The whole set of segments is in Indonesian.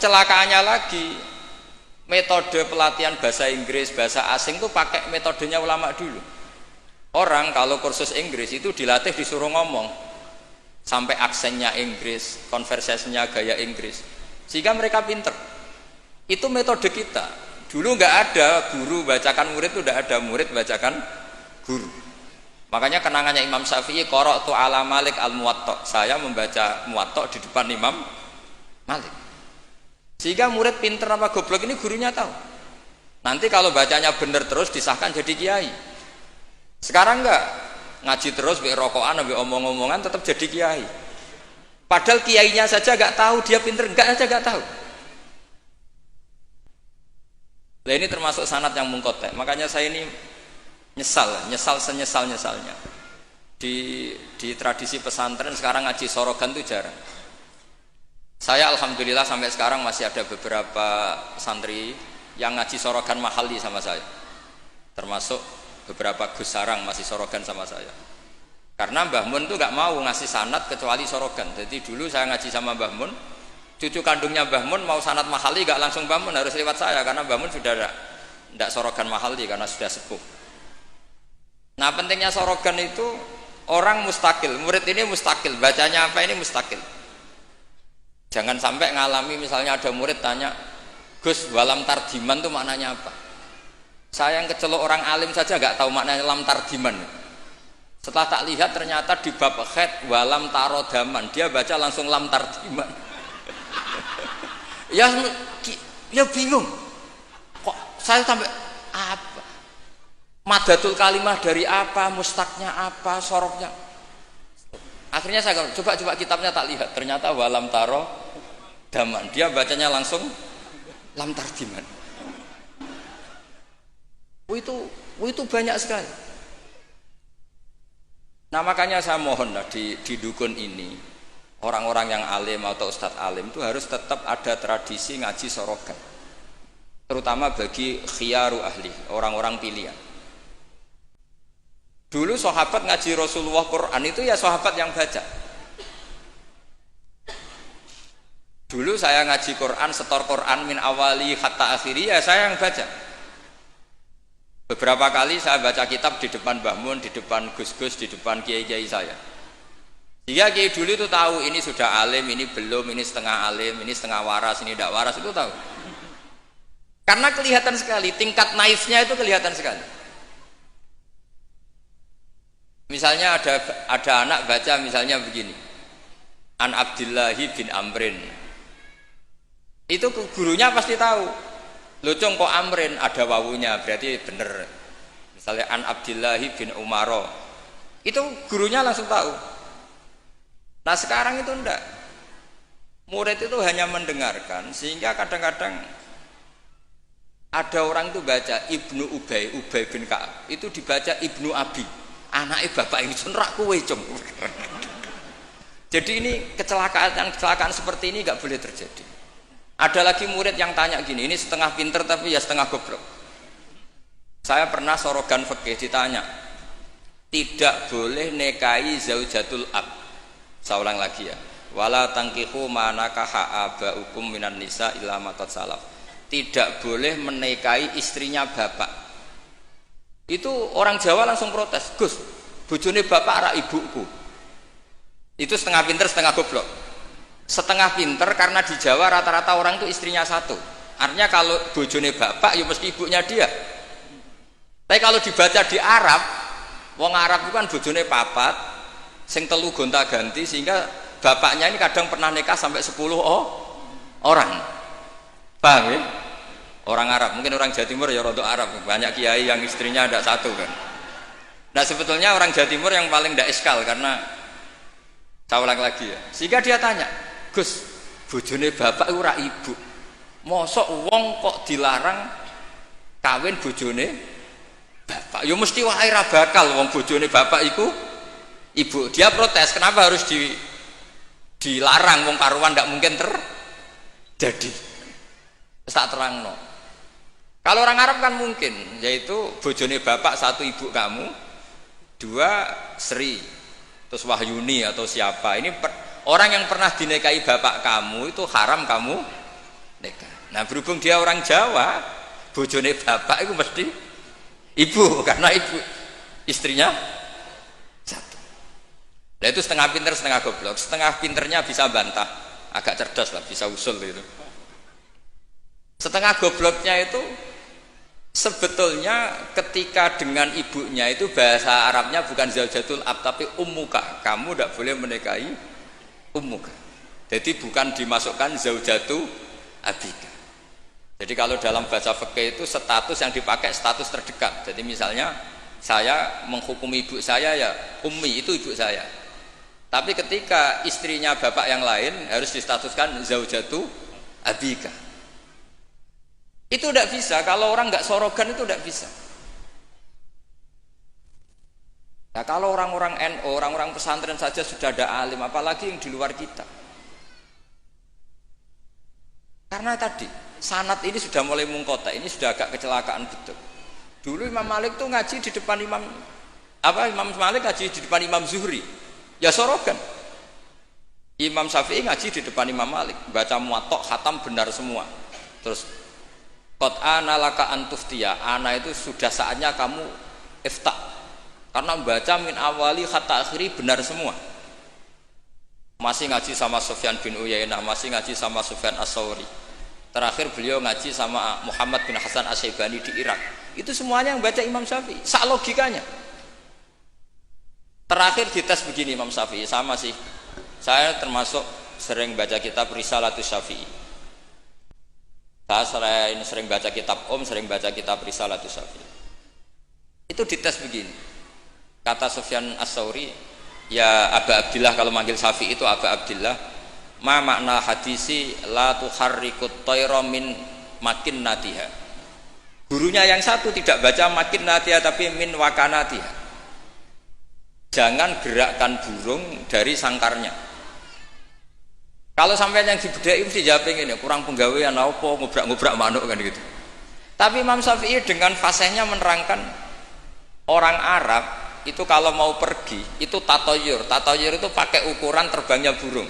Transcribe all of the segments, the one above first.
kecelakaannya lagi, metode pelatihan bahasa Inggris, bahasa asing itu pakai metodenya ulama dulu. Orang kalau kursus Inggris itu dilatih disuruh ngomong sampai aksennya Inggris, konversasinya gaya Inggris, sehingga mereka pinter. Itu metode kita. Dulu nggak ada guru bacakan murid, itu nggak ada murid bacakan guru. Makanya kenangannya Imam Syafi'i, qara'tu ala Malik al-Muwatta, saya membaca Muwatta di depan Imam Malik. Sehingga murid pinter apa goblok ini gurunya tahu. Nanti kalau bacanya bener terus disahkan jadi kiai. Sekarang enggak, ngaji terus be rokokan be omong-omongan tetap jadi kiai. Padahal kiainya saja enggak tahu dia pinter, enggak aja enggak tahu. Nah ini termasuk sanad yang mungkotek. Makanya saya ini nyesal senyesal-nyesalnya. Di tradisi pesantren sekarang ngaji sorogan itu jarang. Saya alhamdulillah sampai sekarang masih ada beberapa santri yang ngaji sorogan mahali sama saya. Termasuk beberapa Gus Sarang masih sorogan sama saya. Karena Mbah Mun tuh gak mau ngasih sanad kecuali sorogan. Jadi dulu saya ngaji sama Mbah Mun, cucu kandungnya Mbah Mun mau sanad mahali gak langsung Mbah Mun, harus lewat saya karena Mbah Mun sudah tidak sorogan mahali karena sudah sepuh. Nah pentingnya sorogan itu orang mustakil, murid ini mustakil, bacanya apa ini mustakil. Jangan sampai ngalami misalnya ada murid tanya, Gus walam tardiman itu maknanya apa? Saya yang kecelok orang alim saja nggak tahu maknanya lam tardiman. Setelah tak lihat ternyata di bab khed walam tarodaman dia baca langsung lam tardiman. ya bingung. Kok saya sampai apa? Madatul kalimah dari apa? Mustaknya apa? Soroknya? Akhirnya saya coba kitabnya tak lihat. Ternyata walam tarodaman dia bacanya langsung lam tardiman. Itu banyak sekali. Nah makanya saya mohon lah di dukun ini orang-orang yang alim atau ustadz alim itu harus tetap ada tradisi ngaji sorogan, terutama bagi khiyaru ahli, orang-orang pilihan. Dulu sahabat ngaji Rasulullah Quran itu ya sahabat yang baca. Dulu saya ngaji Quran, setor Quran min awali hatta akhiri ya saya yang baca. Beberapa kali saya baca kitab di depan Mbah Mun, di depan Gus-Gus, di depan kiai-kiai saya. Dia kiai dulu itu tahu ini sudah alim, ini belum, ini setengah alim, ini setengah waras, ini tidak waras, itu tahu. Karena kelihatan sekali, tingkat naifnya itu kelihatan sekali. Misalnya ada anak baca misalnya begini, An Abdillahi bin Amrin. Itu gurunya pasti tahu. Lucung kok Amrin ada wawunya berarti bener. Misalnya An Abdillahi bin Umaro, itu gurunya langsung tahu. Nah sekarang itu enggak, murid itu hanya mendengarkan, sehingga kadang-kadang ada orang itu baca Ibnu Ubay bin Ka'ab, itu dibaca Ibnu Abi, anaknya bapak ini senrak kowe cung. Jadi ini kecelakaan seperti ini enggak boleh terjadi. Ada lagi murid yang tanya gini, ini setengah pinter tapi ya setengah goblok. Saya pernah sorogan fikih ditanya, tidak boleh nikahi zaujatul ab. Saya ulang lagi ya, wala tangkihu manakaha abaukum minan nisa illa matat salaf. Tidak boleh menikahi istrinya bapak. Itu orang Jawa langsung protes, Gus, bojone bapak ara ibuku. Itu setengah pinter setengah goblok. Setengah pinter karena di Jawa rata-rata orang itu istrinya satu. Artinya kalau bojone bapak ya mesti ibunya dia. Tapi kalau dibaca di Arab, wong Arab itu kan bojone papat, sing telu gonta-ganti, sehingga bapaknya ini kadang pernah nikah sampai 10 orang. Paham ya? Orang Arab, mungkin orang Jawa Timur ya rodok Arab, banyak kiai yang istrinya ada satu kan. Nah sebetulnya orang Jawa Timur yang paling tidak iskal karena saya ulang lagi ya. Sehingga dia tanya, Gus, bojone bapak ora ibu. Mosok wong kok dilarang kawin bojone bapak? Ya mesti wae ra bakal wong bojone bapak iku ibu. Dia protes, kenapa harus dilarang wong karuan ndak mungkin terjadi. Tak terangno. Kalau orang Arab kan mungkin, yaitu bojone bapak satu ibu kamu, dua Sri, terus Wahyuni atau siapa. Ini orang yang pernah dinikahi bapak kamu itu haram kamu nikah. Nah berhubung dia orang Jawa, bojone bapak itu mesti ibu, karena ibu istrinya satu. Nah itu setengah pinter setengah goblok. Setengah pinternya bisa bantah, agak cerdas lah, bisa usul gitu. Setengah gobloknya itu sebetulnya ketika dengan ibunya itu bahasa Arabnya bukan zaujatul ab tapi ummuka. Kamu tidak boleh menikahi ummuka. Jadi bukan dimasukkan zaujatu abika. Jadi kalau dalam bahasa fikih itu status yang dipakai status terdekat. Jadi misalnya saya menghukumi ibu saya ya ummi, itu ibu saya. Tapi ketika istrinya bapak yang lain harus distatuskan zaujatu abika. Itu tidak bisa, kalau orang nggak sorogan itu tidak bisa. Nah kalau orang-orang NU, orang-orang pesantren saja sudah ada alim, apalagi yang di luar kita. Karena tadi sanad ini sudah mulai mungkota, ini sudah agak kecelakaan betul. Dulu Imam Malik tuh ngaji di depan Imam Malik ngaji di depan Imam Zuhri, ya sorogan. Imam Syafi'i ngaji di depan Imam Malik, baca muwatta khatam benar semua. Terus qad ana laka antuftiya, ana itu sudah saatnya kamu iftah. Karena membaca min awali hatta akhiri benar semua. Masih ngaji sama Sufyan bin Uyainah, masih ngaji sama Sufyan As-Sauri. Terakhir beliau ngaji sama Muhammad bin Hasan Asy-Syaibani di Irak. Itu semuanya yang baca Imam Syafi'i, sak logikanya. Terakhir dites begini Imam Syafi'i, sama sih. Saya termasuk sering baca kitab Risalatus Syafi'i. Saya sering baca kitab sering baca kitab Risalatus Syafi'i. Itu dites begini. Kata Sufyan As-Sauri, ya Aba Abdillah, kalau manggil Syafi'i itu Aba Abdillah, ma makna hadisi la tuharrikut tayra min makinnatiha. Gurunya yang satu tidak baca makinnatiha tapi min wakanatiha. Jangan gerakkan burung dari sangkarnya. Kalau sampai yang dibedai mesti jawab ini, kurang penggawean apa ngobrak-ngobrak manuk kan gitu. Tapi Imam Syafi'i dengan fasihnya menerangkan orang Arab itu kalau mau pergi itu tatoyur. Tatoyur itu pakai ukuran terbangnya burung.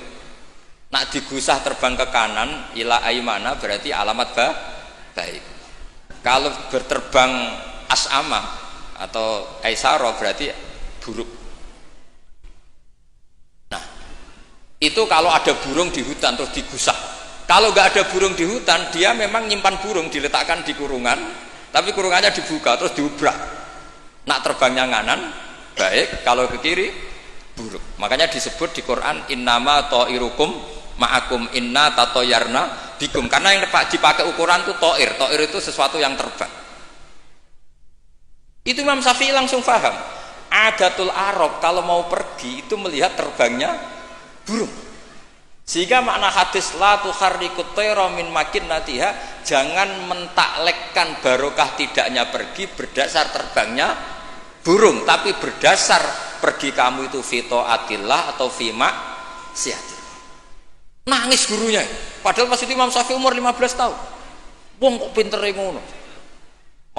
Nak digusah terbang ke kanan ila aimana berarti alamat baik. Kalau berterbang as'ama atau aisaro berarti buruk. Itu kalau ada burung di hutan terus digusah. Kalau nggak ada burung di hutan, dia memang nyimpan burung diletakkan di kurungan, tapi kurungannya dibuka terus diubrak. Nak terbangnya nganan baik, kalau ke kiri buruk. Makanya disebut di Quran innama ta'irukum ma'akum inna tatoyarna bikum. Karena yang dipakai ukuran itu ta'ir. Ta'ir itu sesuatu yang terbang. Itu Imam Syafi'i langsung paham. Adatul Arab kalau mau pergi itu melihat terbangnya burung. Sehingga makna hadis la tuharrikut tayra min makinnatiha, jangan mentaklekkan barokah tidaknya pergi berdasar terbangnya burung, tapi berdasar pergi kamu itu fi taatillah atau fi maksiatillah. Nangis gurunya. Padahal pas itu Imam Syafi'i umur 15 tahun. Wong kok pintere ngono.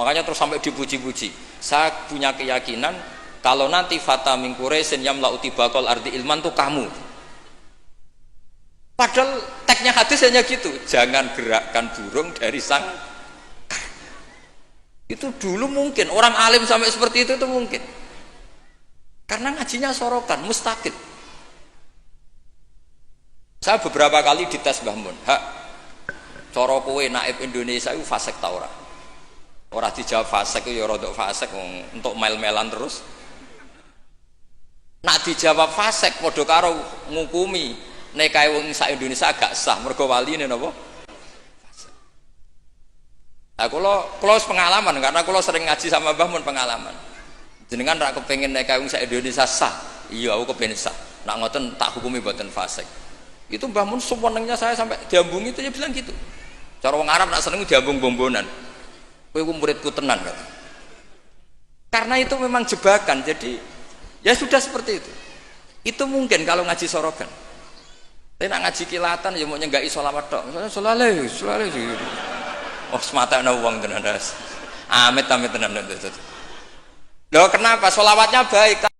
Makanya terus sampai dipuji-puji. Saya punya keyakinan kalau nanti fata min Quraisyin yamla'u tibaqal ardi ilman tuh kamu. Padahal teksnya hadis hanya gitu, jangan gerakkan burung dari sangkar. Itu dulu mungkin orang alim sampai seperti itu mungkin. Karena ngajinya sorokan, mustaqil. Saya beberapa kali dites Mbah Mun, hak cara kowe naib Indonesia itu fasik ta ora? Ora dijawab fasik ya rodok fasik untuk mel-melan terus. Nak dijawab fasik padha karo ngukumi nikahe wong sak Indonesia agak sah mergo waline napa? Nah, kula pengalaman karena kula sering ngaji sama Mbah Mun pengalaman. Jenengan rak kepengin nikahe wong sak Indonesia sah. Iya, aku kepengin sah. Nak ngoten tak hukumi mboten fasik. Itu Mbah Mun sewenengnya saya sampai diambungi itu dia bilang gitu. Cara wong Arab nak seneng diambung bombonan. Kowe ku muridku tenan kata. Karena itu memang jebakan. Jadi ya sudah seperti itu. Itu mungkin kalau ngaji sorogan. Tapi nak ngaji kilatan ya mau nyenggaki sholawat tok. Sholale. Oh semata ana wong tenan. Amit tenan. Loh kenapa? Sholawatnya baik.